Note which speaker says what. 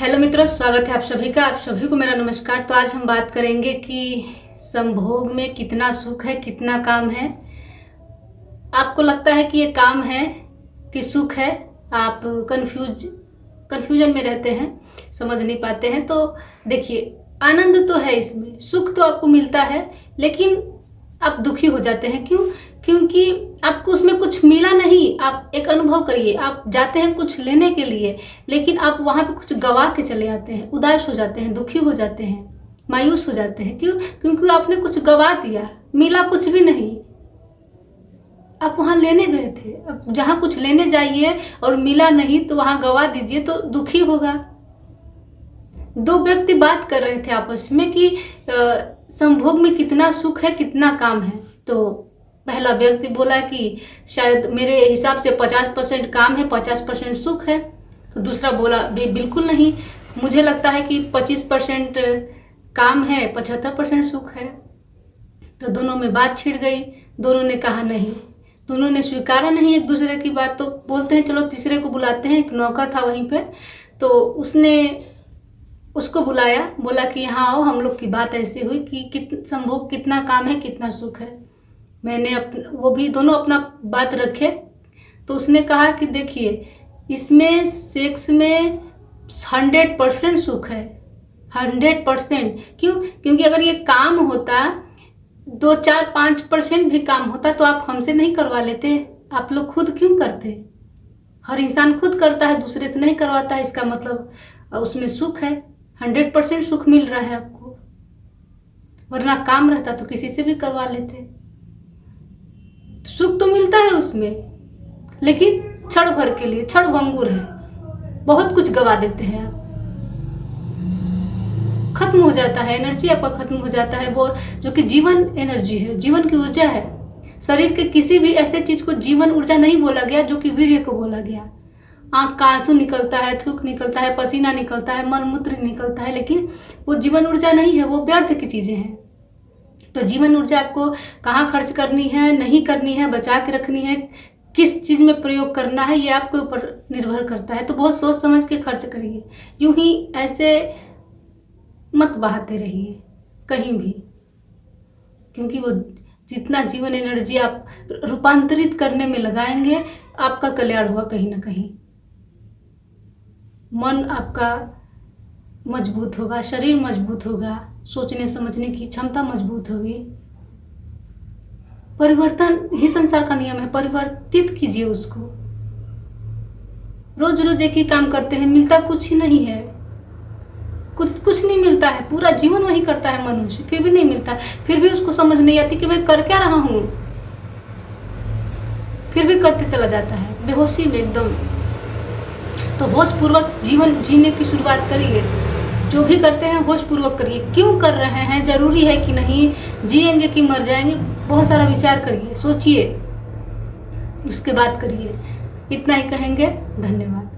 Speaker 1: Hello मित्रों, स्वागत है आप सभी का। आप सभी को मेरा नमस्कार। तो आज हम बात करेंगे कि संभोग में कितना सुख है, कितना काम है। आपको लगता है कि ये काम है कि सुख है, आप कंफ्यूजन में रहते हैं, समझ नहीं पाते हैं। तो देखिए, आनंद तो है इसमें, सुख तो आपको मिलता है, लेकिन आप दुखी हो जाते हैं। क्यों? क्योंकि आपको उसमें कुछ मिला नहीं। आप एक अनुभव करिए, आप जाते हैं कुछ लेने के लिए, लेकिन आप वहां पे कुछ गवा के चले आते हैं, उदास हो जाते हैं, दुखी हो जाते हैं, मायूस हो जाते हैं। क्यों? क्योंकि आपने कुछ गवा दिया, मिला कुछ भी नहीं। आप वहां लेने गए थे, अब जहां कुछ लेने जाइए और मिला नहीं तो वहां गवा दीजिए तो दुखी होगा। दो व्यक्ति बात कर रहे थे आपस में कि संभोग में कितना सुख है, कितना काम है। तो पहला व्यक्ति बोला कि शायद मेरे हिसाब से 50% काम है, 50% सुख है। तो दूसरा बोला बिल्कुल नहीं, मुझे लगता है कि 25% काम है, 75% सुख है। तो दोनों में बात छिड़ गई। दोनों ने कहा नहीं, दोनों ने स्वीकारा नहीं एक दूसरे की बात। तो बोलते हैं चलो तीसरे को बुलाते हैं। एक नौकर था वहीं पे, तो उसने उसको बुलाया, बोला कि हाँ आओ, हम लोग की बात ऐसी हुई कि संभोग कितना काम है, कितना सुख है। मैंने वो भी दोनों अपना बात रखे। तो उसने कहा कि देखिए, इसमें सेक्स में 100% सुख है, 100%। क्यों? क्योंकि अगर ये काम होता, 2-4-5% भी काम होता तो आप हमसे नहीं करवा लेते। आप लोग खुद क्यों करते? हर इंसान खुद करता है, दूसरे से नहीं करवाता है। इसका मतलब उसमें सुख है, 100% सुख मिल रहा है आपको। वरना काम रहता तो किसी से भी करवा लेते। सुख तो मिलता है उसमें, लेकिन क्षण भर के लिए, क्षण भंगुर है। बहुत कुछ गवा देते हैं आप, खत्म हो जाता है, एनर्जी आपका खत्म हो जाता है। वो जो कि जीवन एनर्जी है, जीवन की ऊर्जा है। शरीर के किसी भी ऐसे चीज को जीवन ऊर्जा नहीं बोला गया जो कि वीर्य को बोला गया। आंख का आंसू निकलता है, थूक निकलता है, पसीना निकलता है, मलमूत्र निकलता है, लेकिन वो जीवन ऊर्जा नहीं है, वो व्यर्थ की चीजें हैं। तो जीवन ऊर्जा आपको कहाँ खर्च करनी है, नहीं करनी है, बचा के रखनी है, किस चीज में प्रयोग करना है, ये आपके ऊपर निर्भर करता है। तो बहुत सोच समझ के खर्च करिए। यूं ही ऐसे मत बहाते रहिए कहीं भी, क्योंकि वो जितना जीवन एनर्जी आप रूपांतरित करने में लगाएंगे, आपका कल्याण होगा कहीं ना कहीं। मन आपका मजबूत होगा, शरीर मजबूत होगा, सोचने समझने की क्षमता मजबूत होगी। परिवर्तन ही संसार का नियम है, परिवर्तित कीजिए उसको। रोज रोज एक ही काम करते हैं, मिलता कुछ ही नहीं है, कुछ नहीं मिलता है। पूरा जीवन वही करता है मनुष्य, फिर भी नहीं मिलता। फिर भी उसको समझ नहीं आती कि मैं कर क्या रहा हूं, फिर भी करते चला जाता है बेहोशी में एकदम। तो होश पूर्वक जीवन जीने की शुरुआत करिए। जो भी करते हैं होश पूर्वक करिए। क्यों कर रहे हैं, जरूरी है कि नहीं, जिएंगे कि मर जाएंगे, बहुत सारा विचार करिए, सोचिए, उसके बाद करिए। इतना ही कहेंगे। धन्यवाद।